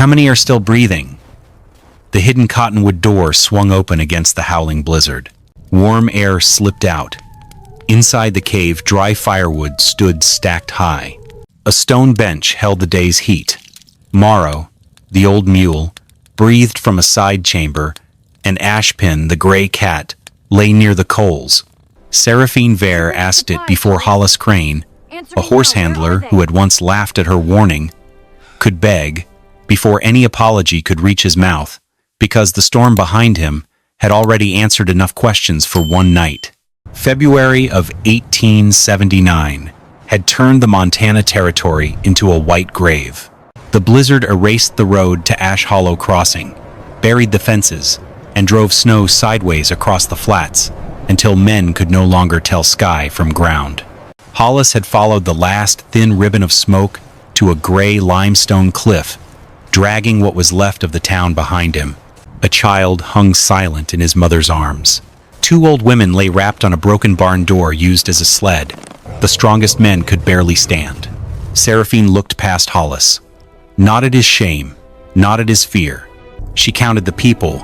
How many are still breathing? The hidden cottonwood door swung open against the howling blizzard. Warm air slipped out. Inside the cave, dry firewood stood stacked high. A stone bench held the day's heat. Morrow, the old mule, breathed from a side chamber, and Ashpin, the gray cat, lay near the coals. Seraphine Vare asked it before Hollis Crane, a horse handler who had once laughed at her warning, could beg, before any apology could reach his mouth, because the storm behind him had already answered enough questions for one night. February of 1879 had turned the Montana Territory into a white grave. The blizzard erased the road to Ash Hollow Crossing, buried the fences, and drove snow sideways across the flats until men could no longer tell sky from ground. Hollis had followed the last thin ribbon of smoke to a gray limestone cliff, dragging what was left of the town behind him. A child hung silent in his mother's arms. Two old women lay wrapped on a broken barn door used as a sled. The strongest men could barely stand. Seraphine looked past Hollis. Not at his shame, not at his fear. She counted the people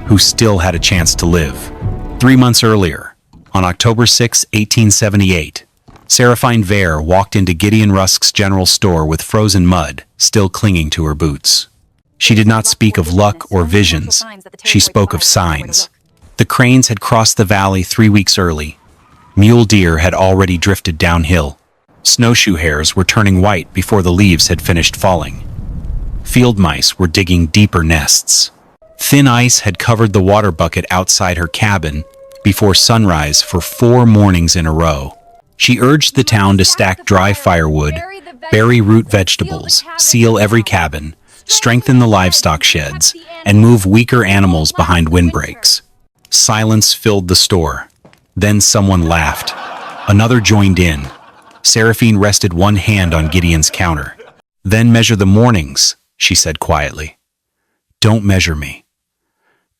who still had a chance to live. 3 months earlier, on October 6, 1878, Seraphine Vare walked into Gideon Rusk's general store with frozen mud still clinging to her boots. She did not speak of luck or visions. She spoke of signs. The cranes had crossed the valley 3 weeks early. Mule deer had already drifted downhill. Snowshoe hares were turning white before the leaves had finished falling. Field mice were digging deeper nests. Thin ice had covered the water bucket outside her cabin before sunrise for 4 mornings in a row. She urged the town to stack dry firewood, bury root vegetables, seal every cabin, strengthen the livestock sheds, and move weaker animals behind windbreaks. Silence filled the store. Then someone laughed. Another joined in. Seraphine rested one hand on Gideon's counter. "Then measure the mornings," she said quietly. "Don't measure me."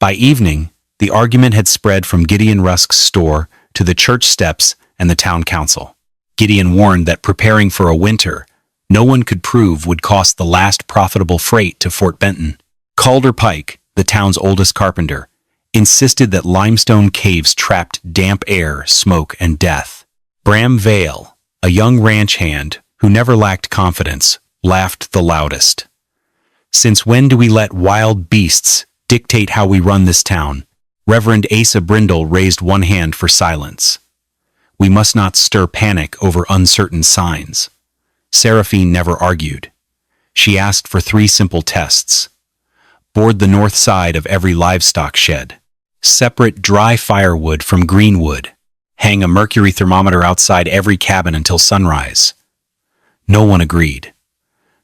By evening, the argument had spread from Gideon Rusk's store to the church steps and the town council. Gideon warned that preparing for a winter no one could prove would cost the last profitable freight to Fort Benton. Calder Pike, the town's oldest carpenter, insisted that limestone caves trapped damp air, smoke, and death. Bram Vale, a young ranch hand who never lacked confidence, laughed the loudest. "Since when do we let wild beasts dictate how we run this town?" Reverend Asa Brindle raised one hand for silence. "We must not stir panic over uncertain signs." Seraphine never argued. She asked for 3 simple tests. Board the north side of every livestock shed. Separate dry firewood from green wood. Hang a mercury thermometer outside every cabin until sunrise. No one agreed.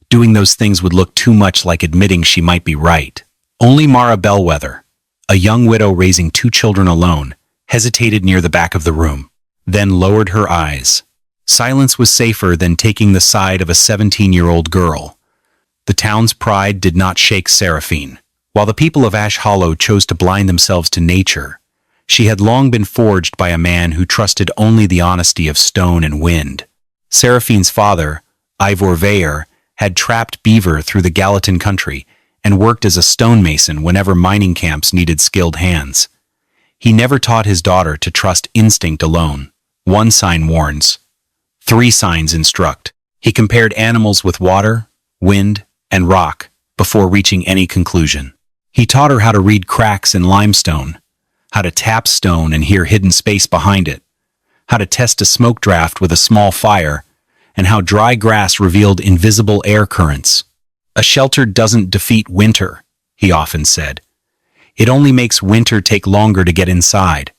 Doing those things would look too much like admitting she might be right. Only Mara Bellwether, a young widow raising 2 children alone, hesitated near the back of the room, then lowered her eyes. Silence was safer than taking the side of a 17-year-old girl. The town's pride did not shake Seraphine. While the people of Ash Hollow chose to blind themselves to nature, she had long been forged by a man who trusted only the honesty of stone and wind. Seraphine's father, Ivor Vare, had trapped beaver through the Gallatin country and worked as a stonemason whenever mining camps needed skilled hands. He never taught his daughter to trust instinct alone. 1 sign warns. 3 signs instruct. He compared animals with water, wind, and rock before reaching any conclusion. He taught her how to read cracks in limestone, how to tap stone and hear hidden space behind it, how to test a smoke draft with a small fire, and how dry grass revealed invisible air currents. "A shelter doesn't defeat winter," he often said. "It only makes winter take longer to get inside."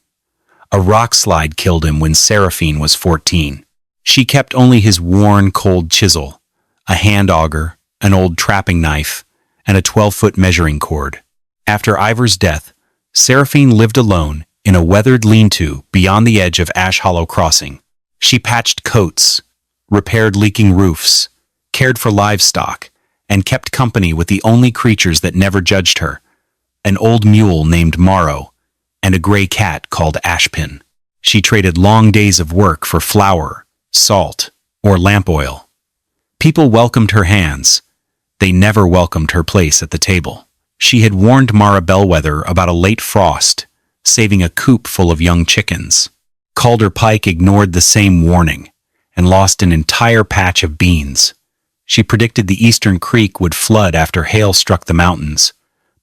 A rock slide killed him when Seraphine was 14. She kept only his worn, cold chisel, a hand auger, an old trapping knife, and a 12-foot measuring cord. After Ivor's death, Seraphine lived alone in a weathered lean-to beyond the edge of Ash Hollow Crossing. She patched coats, repaired leaking roofs, cared for livestock, and kept company with the only creatures that never judged her, an old mule named Morrow and a gray cat called Ashpin. She traded long days of work for flour, salt, or lamp oil. People welcomed her hands, They never welcomed her place at the table. She had warned Mara Bellwether about a late frost, saving a coop full of young chickens. Calder Pike ignored the same warning and lost an entire patch of beans. She predicted the Eastern Creek would flood after hail struck the mountains,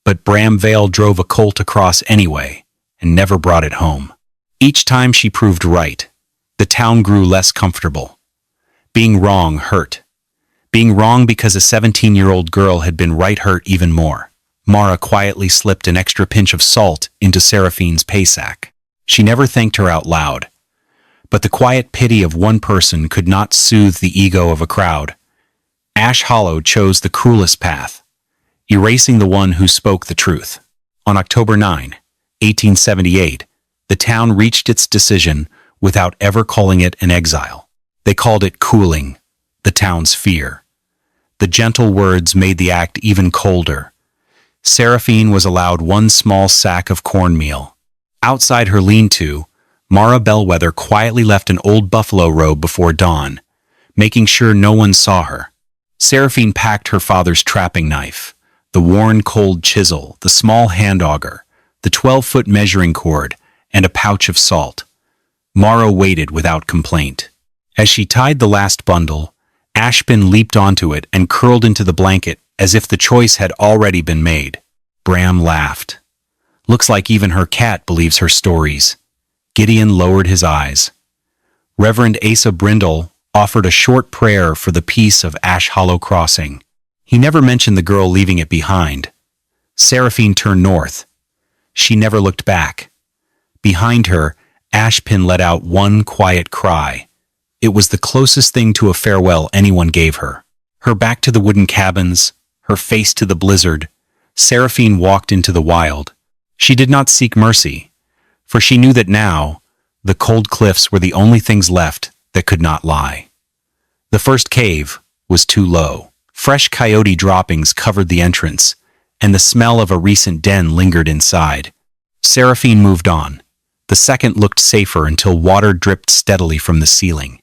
but Bram Vale drove a colt across anyway and never brought it home. Each time she proved right, the town grew less comfortable. Being wrong hurt. Being wrong because a 17-year-old girl had been right hurt even more. Mara quietly slipped an extra pinch of salt into Seraphine's pay sack. She never thanked her out loud, but the quiet pity of one person could not soothe the ego of a crowd. Ash Hollow chose the cruelest path, erasing the one who spoke the truth. On October 9, 1878, the town reached its decision without ever calling it an exile. They called it cooling, the town's fear. The gentle words made the act even colder. Seraphine was allowed one small sack of cornmeal. Outside her lean-to, Mara Bellwether quietly left an old buffalo robe before dawn, making sure no one saw her. Seraphine packed her father's trapping knife, the worn cold chisel, the small hand auger, the 12-foot measuring cord, and a pouch of salt. Mara waited without complaint. As she tied the last bundle, Ashpin leaped onto it and curled into the blanket as if the choice had already been made. Bram laughed. Looks like even her cat believes her stories. Gideon lowered his eyes. Reverend Asa Brindle offered a short prayer for the peace of Ash Hollow Crossing. He never mentioned the girl leaving it behind. Seraphine turned north. She never looked back. Behind her, Ashpin let out one quiet cry. It was the closest thing to a farewell anyone gave her. Her back to the wooden cabins, her face to the blizzard, Seraphine walked into the wild. She did not seek mercy, for she knew that now, the cold cliffs were the only things left that could not lie. The first cave was too low. Fresh coyote droppings covered the entrance, and the smell of a recent den lingered inside. Seraphine moved on. The second looked safer until water dripped steadily from the ceiling.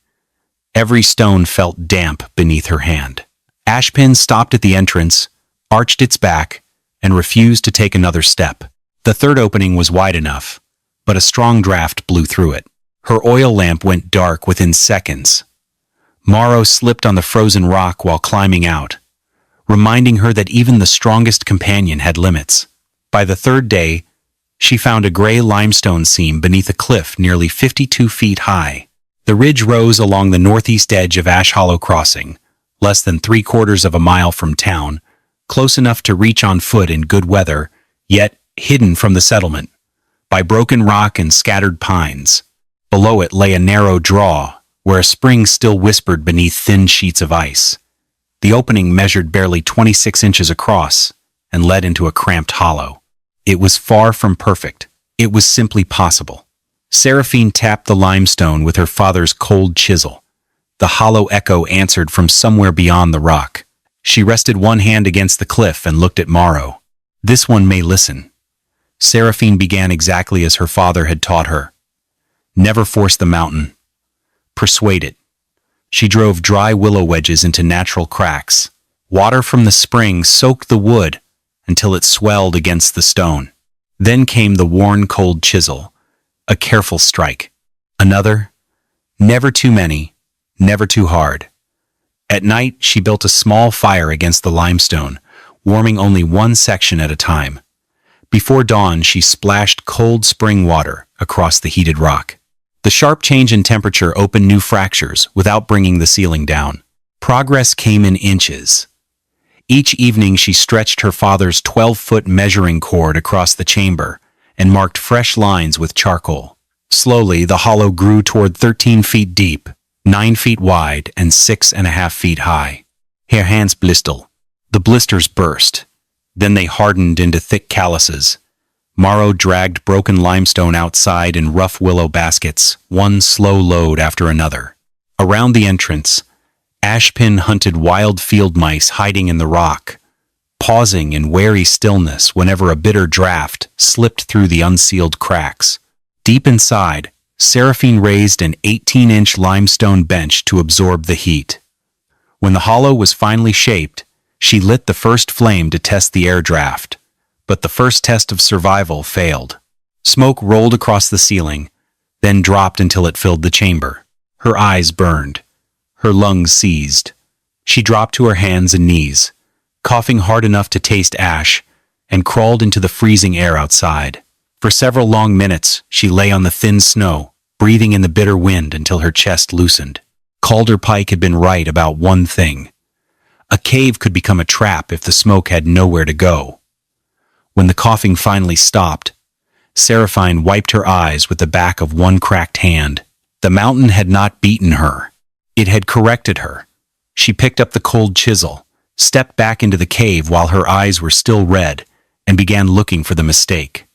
Every stone felt damp beneath her hand. Ashpin stopped at the entrance, arched its back, and refused to take another step. The third opening was wide enough, but a strong draft blew through it. Her oil lamp went dark within seconds. Mara slipped on the frozen rock while climbing out, reminding her that even the strongest companion had limits. By the third day, she found a gray limestone seam beneath a cliff nearly 52 feet high. The ridge rose along the northeast edge of Ash Hollow Crossing, less than 3/4 of a mile from town, close enough to reach on foot in good weather, yet hidden from the settlement by broken rock and scattered pines. Below it lay a narrow draw, where a spring still whispered beneath thin sheets of ice. The opening measured barely 26 inches across and led into a cramped hollow. It was far from perfect. It was simply possible. Seraphine tapped the limestone with her father's cold chisel. The hollow echo answered from somewhere beyond the rock. She rested one hand against the cliff and looked at Morrow. This one may listen. Seraphine began exactly as her father had taught her. Never force the mountain. Persuade it. She drove dry willow wedges into natural cracks. Water from the spring soaked the wood until it swelled against the stone. Then came the worn cold chisel. A careful strike. Another. Never too many. Never too hard. At night, she built a small fire against the limestone, warming only one section at a time. Before dawn, she splashed cold spring water across the heated rock. The sharp change in temperature opened new fractures without bringing the ceiling down. Progress came in inches. Each evening, she stretched her father's 12-foot measuring cord across the chamber and marked fresh lines with charcoal. Slowly, the hollow grew toward 13 feet deep, 9 feet wide, and 6.5 feet high. Her hands blistered. The blisters burst. Then they hardened into thick calluses. Morrow dragged broken limestone outside in rough willow baskets, one slow load after another. Around the entrance, Ashpin hunted wild field mice hiding in the rock, pausing in wary stillness whenever a bitter draft slipped through the unsealed cracks. Deep inside, Seraphine raised an 18-inch limestone bench to absorb the heat. When the hollow was finally shaped, She lit the first flame to test the air draft, but the first test of survival failed. Smoke rolled across the ceiling, then dropped until it filled the chamber. Her eyes burned. Her lungs seized. She dropped to her hands and knees, coughing hard enough to taste ash, and crawled into the freezing air outside. For several long minutes, she lay on the thin snow, breathing in the bitter wind until her chest loosened. Calder Pike had been right about one thing. A cave could become a trap if the smoke had nowhere to go. When the coughing finally stopped, Seraphine wiped her eyes with the back of one cracked hand. The mountain had not beaten her. It had corrected her. She picked up the cold chisel, stepped back into the cave while her eyes were still red, and began looking for the mistake.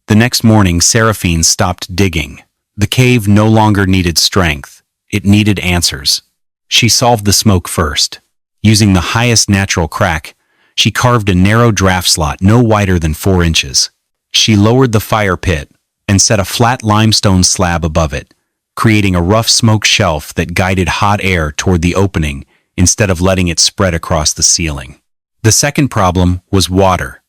The next morning, Seraphine stopped digging. The cave no longer needed strength. It needed answers. She solved the smoke first. Using the highest natural crack, she carved a narrow draft slot no wider than 4 inches. She lowered the fire pit and set a flat limestone slab above it, creating a rough smoke shelf that guided hot air toward the opening instead of letting it spread across the ceiling. The second problem was water.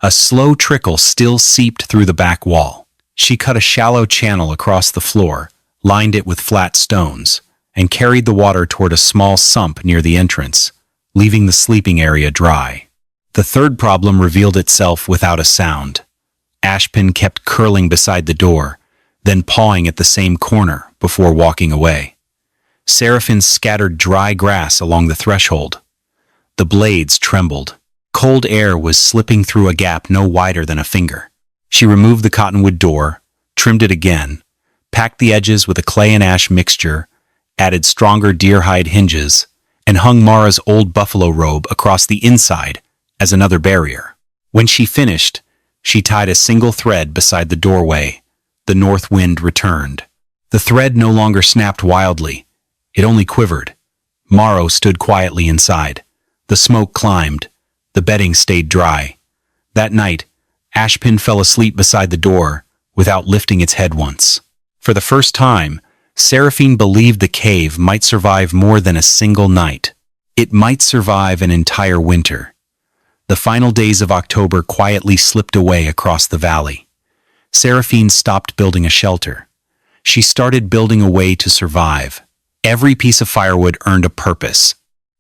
A slow trickle still seeped through the back wall. She cut a shallow channel across the floor, lined it with flat stones, and carried the water toward a small sump near the entrance, leaving the sleeping area dry. The third problem revealed itself without a sound. Ashpin kept curling beside the door, then pawing at the same corner before walking away. Seraphine scattered dry grass along the threshold. The blades trembled. Cold air was slipping through a gap no wider than a finger. She removed the cottonwood door, trimmed it again, packed the edges with a clay and ash mixture, added stronger deer-hide hinges, and hung Mara's old buffalo robe across the inside as another barrier. When she finished, she tied a single thread beside the doorway. The north wind returned. The thread no longer snapped wildly. It only quivered. Morrow stood quietly inside. The smoke climbed. The bedding stayed dry. That night, Ashpin fell asleep beside the door without lifting its head once. For the first time, Seraphine believed the cave might survive more than a single night. It might survive an entire winter. The final days of October quietly slipped away across the valley. Seraphine stopped building a shelter. She started building a way to survive. Every piece of firewood earned a purpose.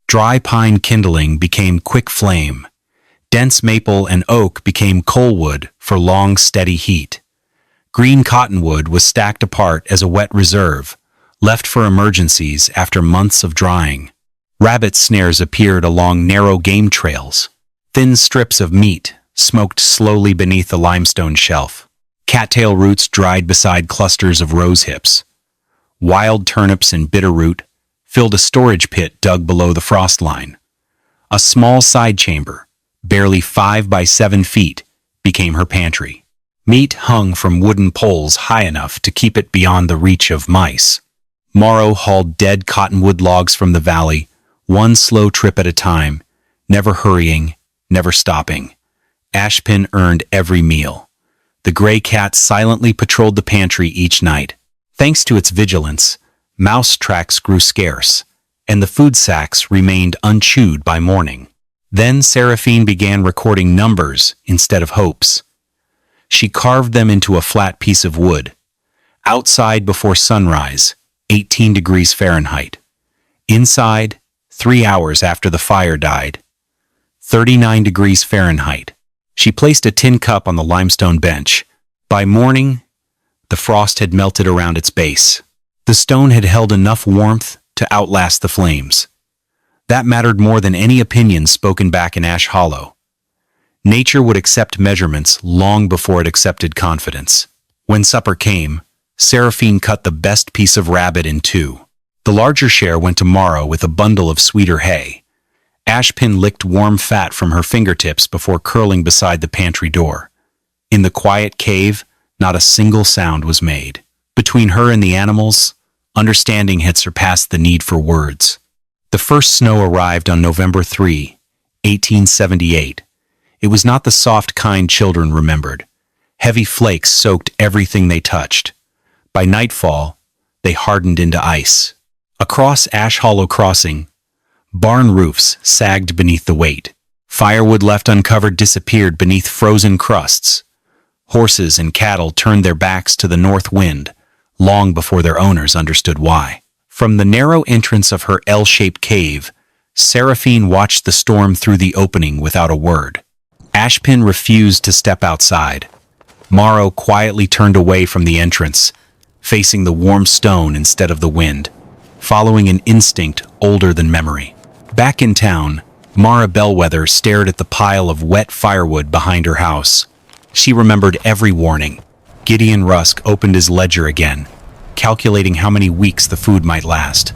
Dry pine kindling became quick flame. Dense maple and oak became coal wood for long, steady heat. Green cottonwood was stacked apart as a wet reserve, left for emergencies after months of drying. Rabbit snares appeared along narrow game trails. Thin strips of meat smoked slowly beneath the limestone shelf. Cattail roots dried beside clusters of rose hips. Wild turnips and bitterroot filled a storage pit dug below the frost line. A small side chamber, barely 5 by 7 feet, became her pantry. Meat hung from wooden poles high enough to keep it beyond the reach of mice. Morrow hauled dead cottonwood logs from the valley, one slow trip at a time, never hurrying, never stopping. Ashpin earned every meal. The gray cat silently patrolled the pantry each night. Thanks to its vigilance, mouse tracks grew scarce, and the food sacks remained unchewed by morning. Then Seraphine began recording numbers instead of hopes. She carved them into a flat piece of wood. Outside before sunrise, 18 degrees Fahrenheit. Inside, 3 hours after the fire died, 39 degrees Fahrenheit. She placed a tin cup on the limestone bench. By morning, the frost had melted around its base. The stone had held enough warmth to outlast the flames. That mattered more than any opinion spoken back in Ash Hollow. Nature would accept measurements long before it accepted confidence. When supper came, Seraphine cut the best piece of rabbit in 2. The larger share went to Morrow with a bundle of sweeter hay. Ashpin licked warm fat from her fingertips before curling beside the pantry door. In the quiet cave, not a single sound was made. Between her and the animals, understanding had surpassed the need for words. The first snow arrived on November 3, 1878. It was not the soft, kind children remembered. Heavy flakes soaked everything they touched. By nightfall, they hardened into ice. Across Ash Hollow Crossing, Barn roofs sagged beneath the weight. Firewood left uncovered disappeared beneath frozen crusts. Horses and cattle turned their backs to the north wind, long before their owners understood why. From the narrow entrance of her L-shaped cave, Seraphine watched the storm through the opening without a word. Ashpin refused to step outside. Morrow quietly turned away from the entrance, facing the warm stone instead of the wind, following an instinct older than memory. Back in town, Mara Bellwether stared at the pile of wet firewood behind her house. She remembered every warning. Gideon Rusk opened his ledger again, calculating how many weeks the food might last.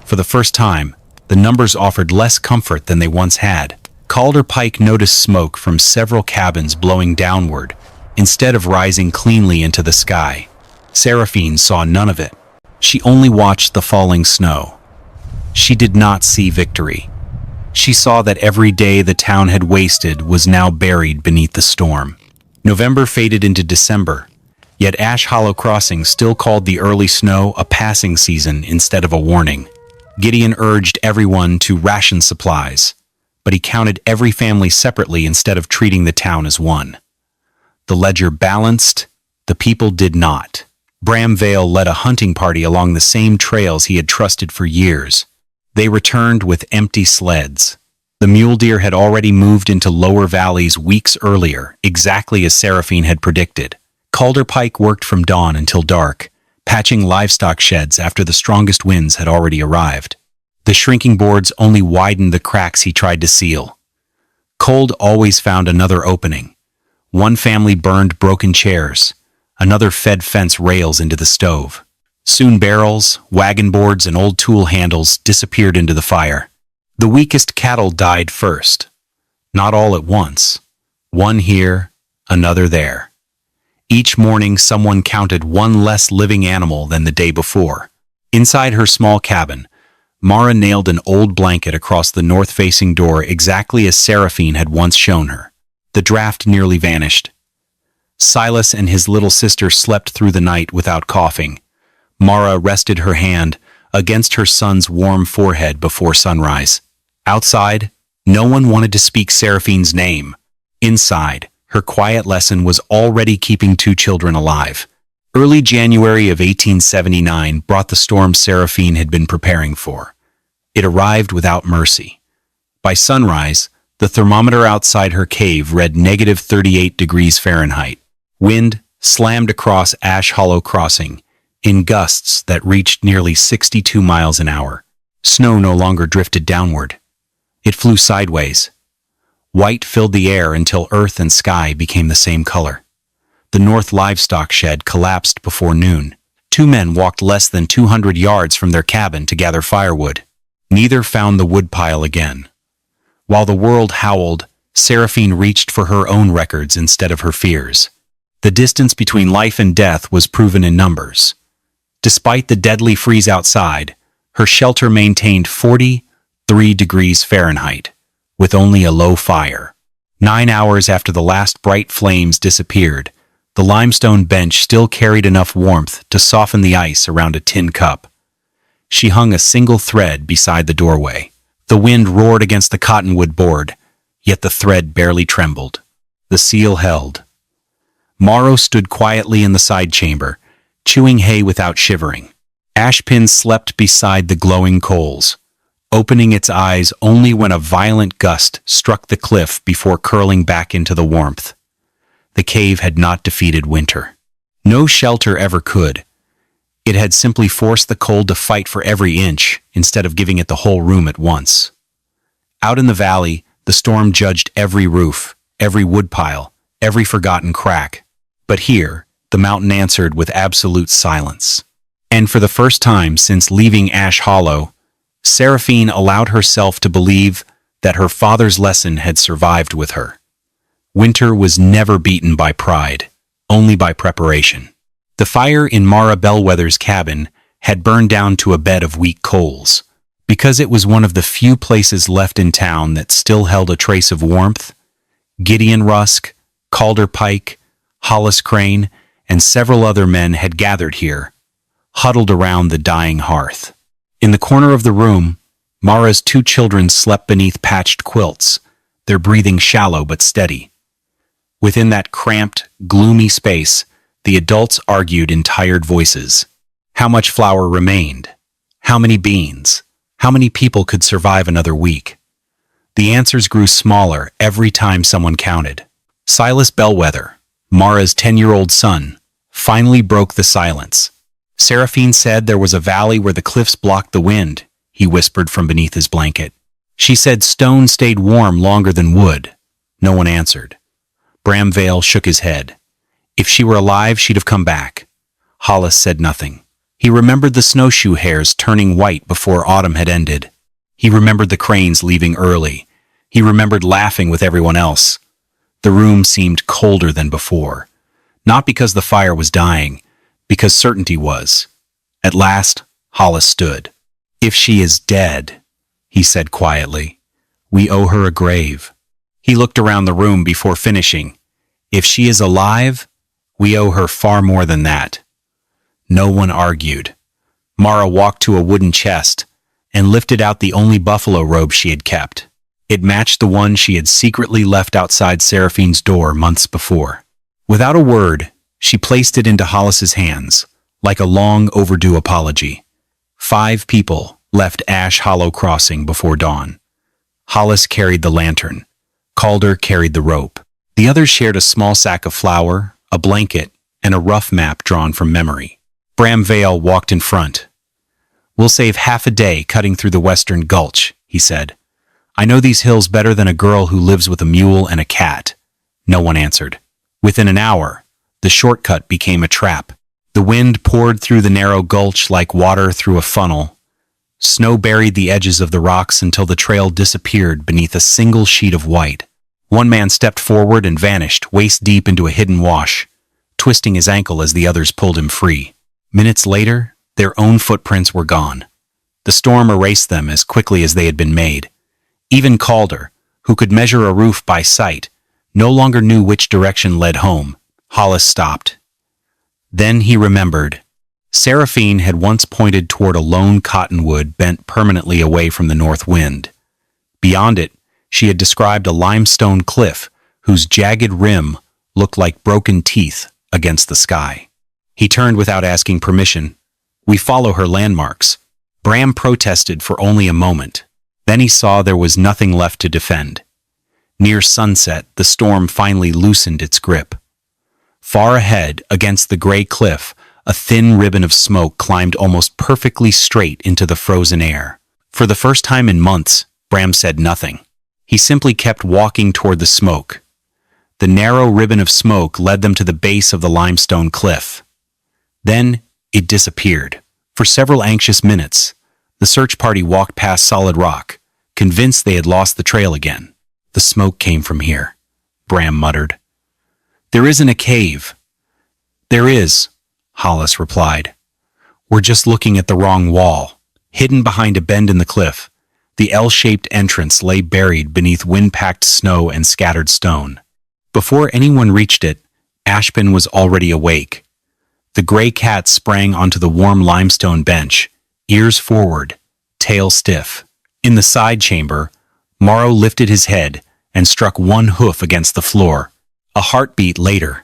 For the first time, the numbers offered less comfort than they once had. Calder Pike noticed smoke from several cabins blowing downward, instead of rising cleanly into the sky. Seraphine saw none of it. She only watched the falling snow. She did not see victory. She saw that every day the town had wasted was now buried beneath the storm. November faded into December, yet Ash Hollow Crossing still called the early snow a passing season instead of a warning. Gideon urged everyone to ration supplies, but he counted every family separately instead of treating the town as one. The ledger balanced, the people did not. Bram Vale led a hunting party along the same trails he had trusted for years. They returned with empty sleds. The mule deer had already moved into lower valleys weeks earlier, exactly as Seraphine had predicted. Calder Pike worked from dawn until dark, patching livestock sheds after the strongest winds had already arrived. The shrinking boards only widened the cracks he tried to seal. Cold always found another opening. One family burned broken chairs. Another fed fence rails into the stove. Soon barrels, wagon boards, and old tool handles disappeared into the fire. The weakest cattle died first. Not all at once. One here, another there. Each morning someone counted one less living animal than the day before. Inside her small cabin, Mara nailed an old blanket across the north-facing door exactly as Seraphine had once shown her. The draft nearly vanished. Silas and his little sister slept through the night without coughing. Mara rested her hand against her son's warm forehead before sunrise. Outside, no one wanted to speak Seraphine's name. Inside, her quiet lesson was already keeping two children alive. Early January of 1879 brought the storm Seraphine had been preparing for. It arrived without mercy. By sunrise, the thermometer outside her cave read -38 degrees Fahrenheit. Wind slammed across Ash Hollow Crossing in gusts that reached nearly 62 miles an hour. Snow no longer drifted downward. It flew sideways. White filled the air until earth and sky became the same color. The north livestock shed collapsed before noon. Two men walked less than 200 yards from their cabin to gather firewood. Neither found the woodpile again. While the world howled, Seraphine reached for her own records instead of her fears. The distance between life and death was proven in numbers. Despite the deadly freeze outside, her shelter maintained 43 degrees Fahrenheit, with only a low fire. 9 hours after the last bright flames disappeared, the limestone bench still carried enough warmth to soften the ice around a tin cup. She hung a single thread beside the doorway. The wind roared against the cottonwood board, yet the thread barely trembled. The seal held. Morrow stood quietly in the side chamber, chewing hay without shivering. Ashpin slept beside the glowing coals, opening its eyes only when a violent gust struck the cliff before curling back into the warmth. The cave had not defeated winter. No shelter ever could. It had simply forced the cold to fight for every inch instead of giving it the whole room at once. Out in the valley, the storm judged every roof, every woodpile, every forgotten crack. But here, the mountain answered with absolute silence. And for the first time since leaving Ash Hollow, Seraphine allowed herself to believe that her father's lesson had survived with her. Winter was never beaten by pride, only by preparation. The fire in Mara Bellwether's cabin had burned down to a bed of weak coals. Because it was one of the few places left in town that still held a trace of warmth, Gideon Rusk, Calder Pike, Hollis Crane, and several other men had gathered here, huddled around the dying hearth. In the corner of the room, Mara's 2 children slept beneath patched quilts, their breathing shallow but steady. Within that cramped, gloomy space, the adults argued in tired voices. How much flour remained? How many beans? How many people could survive another week? The answers grew smaller every time someone counted. Silas Bellwether, Mara's 10-year-old son, finally broke the silence. Seraphine said there was a valley where the cliffs blocked the wind, he whispered from beneath his blanket. She said stone stayed warm longer than wood. No one answered. Bram Vale shook his head. If she were alive, she'd have come back. Hollis said nothing. He remembered the snowshoe hares turning white before autumn had ended. He remembered the cranes leaving early. He remembered laughing with everyone else. The room seemed colder than before. Not because the fire was dying, because certainty was. At last, Hollis stood. If she is dead, he said quietly, we owe her a grave. He looked around the room before finishing. If she is alive, we owe her far more than that. No one argued. Mara walked to a wooden chest and lifted out the only buffalo robe she had kept. It matched the one she had secretly left outside Seraphine's door months before. Without a word, she placed it into Hollis's hands, like a long overdue apology. 5 people left Ash Hollow Crossing before dawn. Hollis carried the lantern. Calder carried the rope. The others shared a small sack of flour, a blanket, and a rough map drawn from memory. Bram Vale walked in front. We'll save half a day cutting through the western gulch, he said. I know these hills better than a girl who lives with a mule and a cat. No one answered. Within an hour, the shortcut became a trap. The wind poured through the narrow gulch like water through a funnel. Snow buried the edges of the rocks until the trail disappeared beneath a single sheet of white. One man stepped forward and vanished, waist-deep into a hidden wash, twisting his ankle as the others pulled him free. Minutes later, their own footprints were gone. The storm erased them as quickly as they had been made. Even Calder, who could measure a roof by sight, no longer knew which direction led home. Hollis stopped. Then he remembered. Seraphine had once pointed toward a lone cottonwood bent permanently away from the north wind. Beyond it, she had described a limestone cliff whose jagged rim looked like broken teeth against the sky. He turned without asking permission. We follow her landmarks. Bram protested for only a moment. Then he saw there was nothing left to defend. Near sunset, the storm finally loosened its grip. Far ahead, against the gray cliff, a thin ribbon of smoke climbed almost perfectly straight into the frozen air. For the first time in months, Bram said nothing. He simply kept walking toward the smoke. The narrow ribbon of smoke led them to the base of the limestone cliff. Then it disappeared. For several anxious minutes, the search party walked past solid rock, convinced they had lost the trail again. The smoke came from here, Bram muttered. There isn't a cave. There is, Hollis replied. We're just looking at the wrong wall. Hidden behind a bend in the cliff, the L-shaped entrance lay buried beneath wind-packed snow and scattered stone. Before anyone reached it, Ashpin was already awake. The gray cat sprang onto the warm limestone bench, ears forward, tail stiff. In the side chamber, Morrow lifted his head and struck one hoof against the floor. A heartbeat later,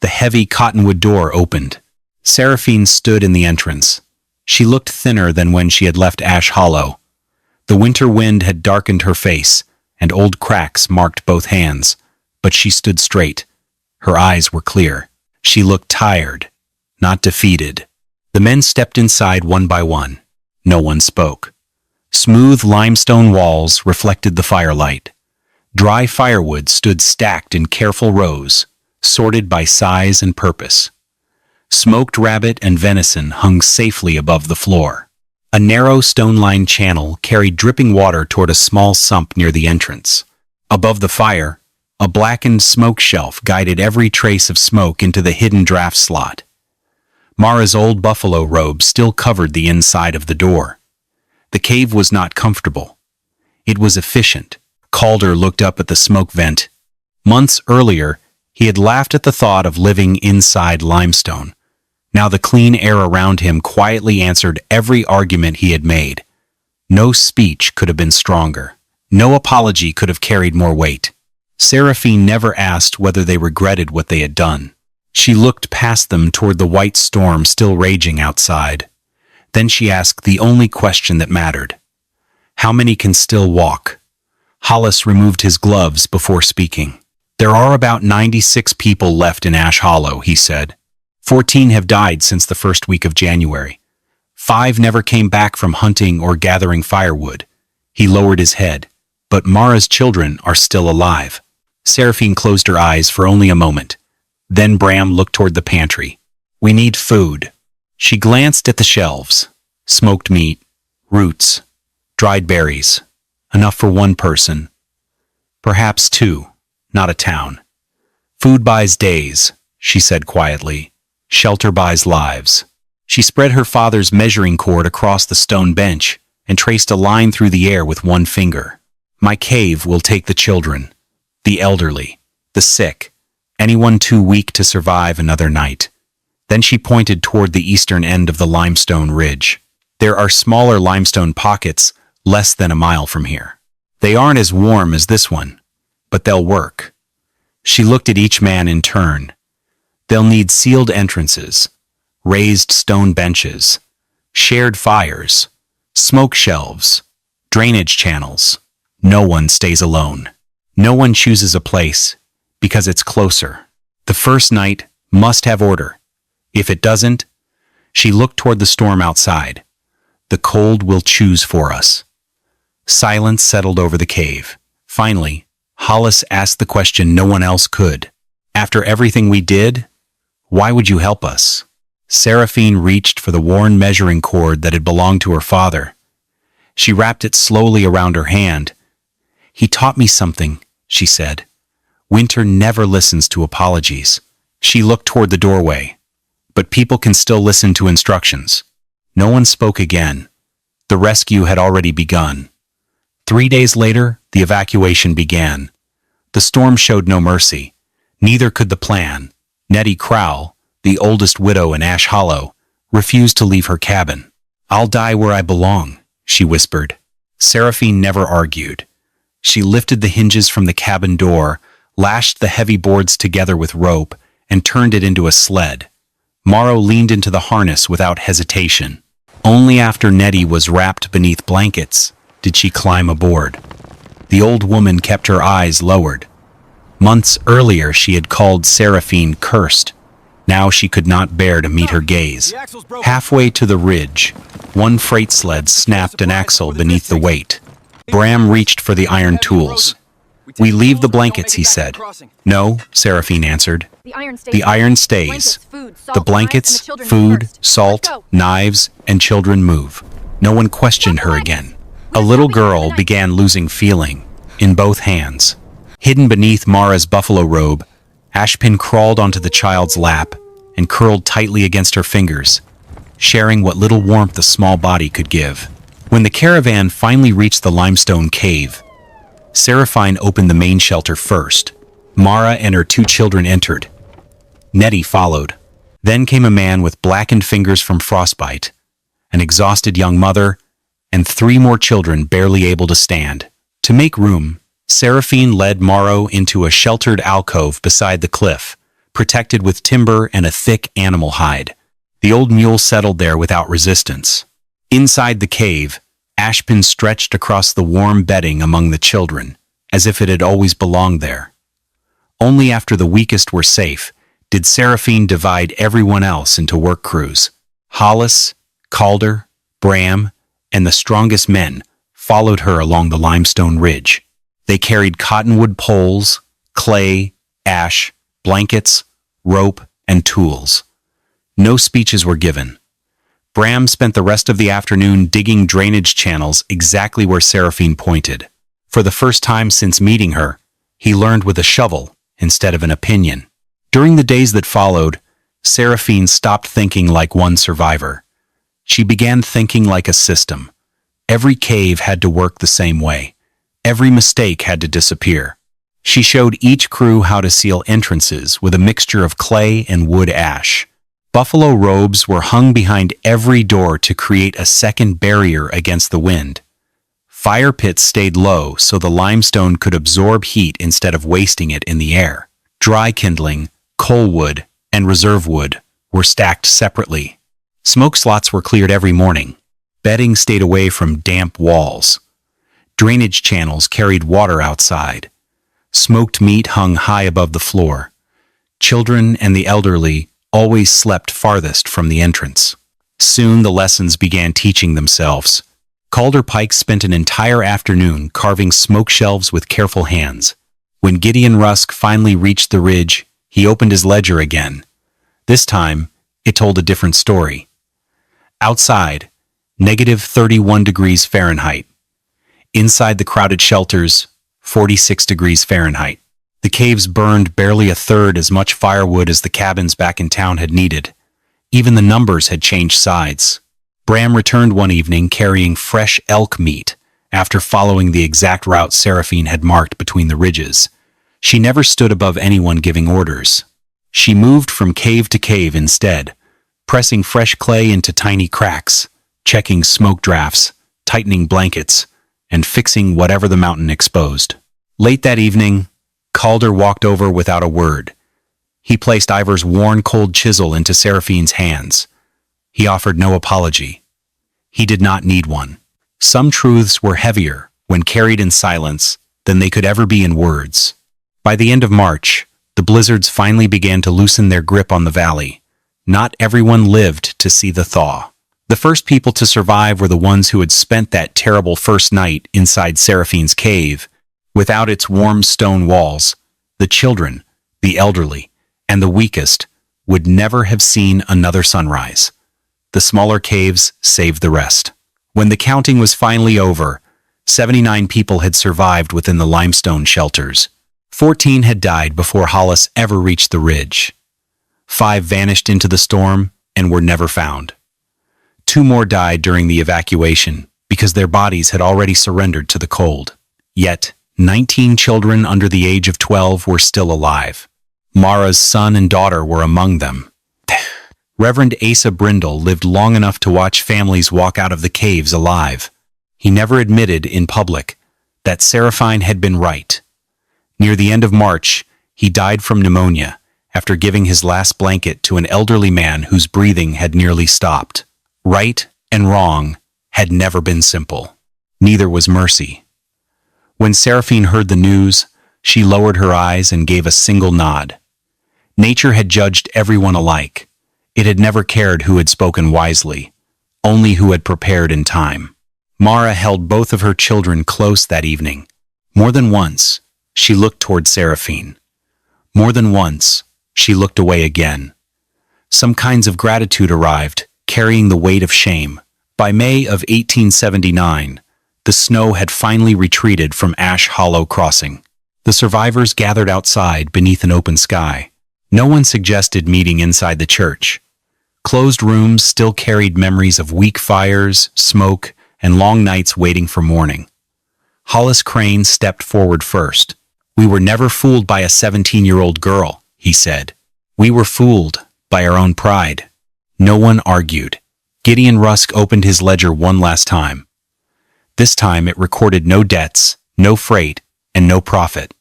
the heavy cottonwood door opened. Seraphine stood in the entrance. She looked thinner than when she had left Ash Hollow. The winter wind had darkened her face, and old cracks marked both hands, but she stood straight. Her eyes were clear. She looked tired, not defeated. The men stepped inside one by one. No one spoke. Smooth limestone walls reflected the firelight. Dry firewood stood stacked in careful rows, sorted by size and purpose. Smoked rabbit and venison hung safely above the floor. A narrow stone-lined channel carried dripping water toward a small sump near the entrance. Above the fire, a blackened smoke shelf guided every trace of smoke into the hidden draft slot. Mara's old buffalo robe still covered the inside of the door. The cave was not comfortable. It was efficient. Calder looked up at the smoke vent. Months earlier, he had laughed at the thought of living inside limestone. Now the clean air around him quietly answered every argument he had made. No speech could have been stronger. No apology could have carried more weight. Seraphine never asked whether they regretted what they had done. She looked past them toward the white storm still raging outside. Then she asked the only question that mattered. How many can still walk? Hollis removed his gloves before speaking. There are about 96 people left in Ash Hollow, he said. 14 have died since the first week of January. 5 never came back from hunting or gathering firewood. He lowered his head. But Mara's children are still alive. Seraphine closed her eyes for only a moment. Then Bram looked toward the pantry. We need food. She glanced at the shelves. Smoked meat, roots, dried berries. Enough for one person. Perhaps 2, not a town. Food buys days, she said quietly. Shelter buys lives. She spread her father's measuring cord across the stone bench and traced a line through the air with one finger. My cave will take the children, the elderly, the sick, anyone too weak to survive another night. Then she pointed toward the eastern end of the limestone ridge. There are smaller limestone pockets less than a mile from here. They aren't as warm as this one, but they'll work. She looked at each man in turn. They'll need sealed entrances, raised stone benches, shared fires, smoke shelves, drainage channels. No one stays alone. No one chooses a place because it's closer. The first night must have order. If it doesn't, she looked toward the storm outside. The cold will choose for us. Silence settled over the cave. Finally, Hollis asked the question no one else could. After everything we did, why would you help us? Seraphine reached for the worn measuring cord that had belonged to her father. She wrapped it slowly around her hand. He taught me something, she said. Winter never listens to apologies. She looked toward the doorway. But people can still listen to instructions. No one spoke again. The rescue had already begun. 3 days later, the evacuation began. The storm showed no mercy. Neither could the plan. Nettie Crowell, the oldest widow in Ash Hollow, refused to leave her cabin. I'll die where I belong, she whispered. Seraphine never argued. She lifted the hinges from the cabin door, lashed the heavy boards together with rope, and turned it into a sled. Morrow leaned into the harness without hesitation. Only after Nettie was wrapped beneath blankets did she climb aboard. The old woman kept her eyes lowered. Months earlier she had called Seraphine cursed. Now she could not bear to meet her gaze. Halfway to the ridge, one freight sled snapped an axle beneath the weight. Bram reached for the iron tools. We leave the blankets, he said. No, Seraphine answered. The iron stays. The blankets, food, salt, knives, and children move. No one questioned her again. A little girl began losing feeling in both hands. Hidden beneath Mara's buffalo robe, Ashpin crawled onto the child's lap and curled tightly against her fingers, sharing what little warmth the small body could give. When the caravan finally reached the limestone cave, Seraphine opened the main shelter first. Mara and her 2 children entered. Nettie followed. Then came a man with blackened fingers from frostbite, an exhausted young mother, and 3 more children barely able to stand. To make room, Seraphine led Morrow into a sheltered alcove beside the cliff, protected with timber and a thick animal hide. The old mule settled there without resistance. Inside the cave, Ashpin stretched across the warm bedding among the children, as if it had always belonged there. Only after the weakest were safe did Seraphine divide everyone else into work crews. Hollis, Calder, Bram, and the strongest men followed her along the limestone ridge. They carried cottonwood poles, clay, ash, blankets, rope, and tools. No speeches were given. Bram spent the rest of the afternoon digging drainage channels exactly where Seraphine pointed. For the first time since meeting her, he learned with a shovel instead of an opinion. During the days that followed, Seraphine stopped thinking like one survivor. She began thinking like a system. Every cave had to work the same way. Every mistake had to disappear. She showed each crew how to seal entrances with a mixture of clay and wood ash. Buffalo robes were hung behind every door to create a second barrier against the wind. Fire pits stayed low so the limestone could absorb heat instead of wasting it in the air. Dry kindling, coal wood, and reserve wood were stacked separately. Smoke slots were cleared every morning. Bedding stayed away from damp walls. Drainage channels carried water outside. Smoked meat hung high above the floor. Children and the elderly always slept farthest from the entrance. Soon the lessons began teaching themselves. Calder Pike spent an entire afternoon carving smoke shelves with careful hands. When Gideon Rusk finally reached the ridge, he opened his ledger again. This time, it told a different story. Outside, -31 degrees Fahrenheit. Inside the crowded shelters, 46 degrees Fahrenheit. The caves burned barely a third as much firewood as the cabins back in town had needed. Even the numbers had changed sides. Bram returned one evening carrying fresh elk meat after following the exact route Seraphine had marked between the ridges. She never stood above anyone giving orders. She moved from cave to cave instead, pressing fresh clay into tiny cracks, checking smoke drafts, tightening blankets, and fixing whatever the mountain exposed. Late that evening, Calder walked over without a word. He placed Ivor's worn cold chisel into Seraphine's hands. He offered no apology. He did not need one. Some truths were heavier when carried in silence than they could ever be in words. By the end of March, the blizzards finally began to loosen their grip on the valley. Not everyone lived to see the thaw. The first people to survive were the ones who had spent that terrible first night inside Seraphine's cave. Without its warm stone walls, the children, the elderly, and the weakest would never have seen another sunrise. The smaller caves saved the rest. When the counting was finally over, 79 people had survived within the limestone shelters. 14 had died before Hollis ever reached the ridge. 5 vanished into the storm and were never found. 2 more died during the evacuation because their bodies had already surrendered to the cold. Yet, 19 children under the age of 12 were still alive. Mara's son and daughter were among them. Reverend Asa Brindle lived long enough to watch families walk out of the caves alive. He never admitted in public that Seraphine had been right. Near the end of March, he died from pneumonia after giving his last blanket to an elderly man whose breathing had nearly stopped. Right and wrong had never been simple. Neither was mercy. When Seraphine heard the news, she lowered her eyes and gave a single nod. Nature had judged everyone alike. It had never cared who had spoken wisely, only who had prepared in time. Mara held both of her children close that evening. More than once, she looked toward Seraphine. More than once, she looked away again. Some kinds of gratitude arrived, carrying the weight of shame. By May of 1879, the snow had finally retreated from Ash Hollow Crossing. The survivors gathered outside beneath an open sky. No one suggested meeting inside the church. Closed rooms still carried memories of weak fires, smoke, and long nights waiting for morning. Hollis Crane stepped forward first. "We were never fooled by a 17-year-old girl," he said. "We were fooled by our own pride." No one argued. Gideon Rusk opened his ledger one last time. This time it recorded no debts, no freight, and no profit.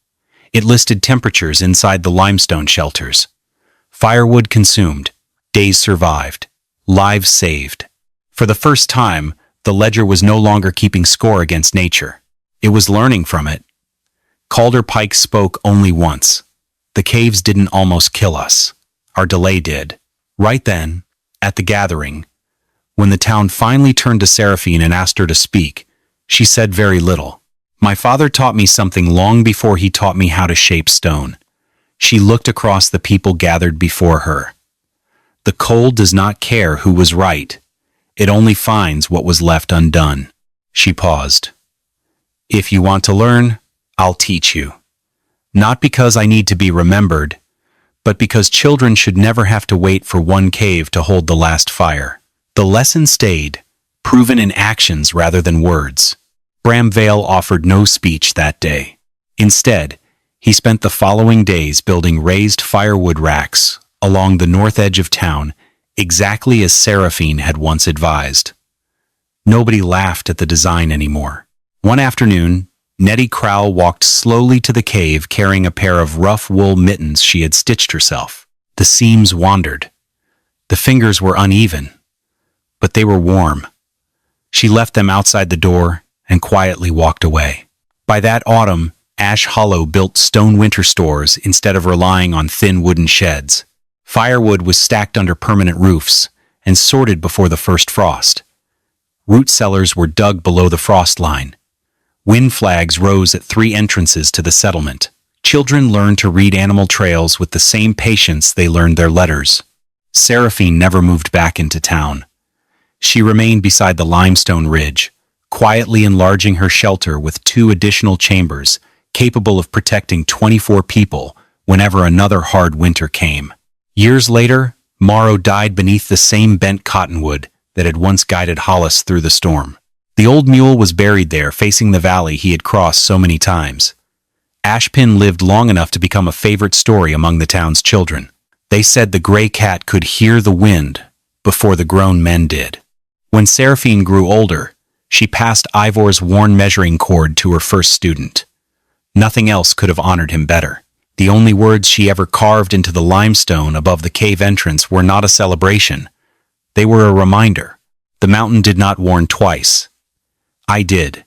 It listed temperatures inside the limestone shelters. Firewood consumed. Days survived. Lives saved. For the first time, the ledger was no longer keeping score against nature. It was learning from it. Calder Pike spoke only once. "The caves didn't almost kill us. Our delay did." Right then, at the gathering, when the town finally turned to Seraphine and asked her to speak, she said very little. "My father taught me something long before he taught me how to shape stone." She looked across the people gathered before her. "The cold does not care who was right. It only finds what was left undone." She paused. "If you want to learn, I'll teach you. Not because I need to be remembered, but because children should never have to wait for one cave to hold the last fire." The lesson stayed, proven in actions rather than words. Bram Vale offered no speech that day. Instead, he spent the following days building raised firewood racks along the north edge of town, exactly as Seraphine had once advised. Nobody laughed at the design anymore. One afternoon, Nettie Crowell walked slowly to the cave carrying a pair of rough wool mittens she had stitched herself. The seams wandered. The fingers were uneven, but they were warm. She left them outside the door and quietly walked away. By that autumn, Ash Hollow built stone winter stores instead of relying on thin wooden sheds. Firewood was stacked under permanent roofs and sorted before the first frost. Root cellars were dug below the frost line. Wind flags rose at 3 entrances to the settlement. Children learned to read animal trails with the same patience they learned their letters. Seraphine never moved back into town. She remained beside the limestone ridge, quietly enlarging her shelter with 2 additional chambers, capable of protecting 24 people whenever another hard winter came. Years later, Morrow died beneath the same bent cottonwood that had once guided Hollis through the storm. The old mule was buried there, facing the valley he had crossed so many times. Ashpin lived long enough to become a favorite story among the town's children. They said the gray cat could hear the wind before the grown men did. When Seraphine grew older, she passed Ivor's worn measuring cord to her first student. Nothing else could have honored him better. The only words she ever carved into the limestone above the cave entrance were not a celebration. They were a reminder. The mountain did not warn twice. I did.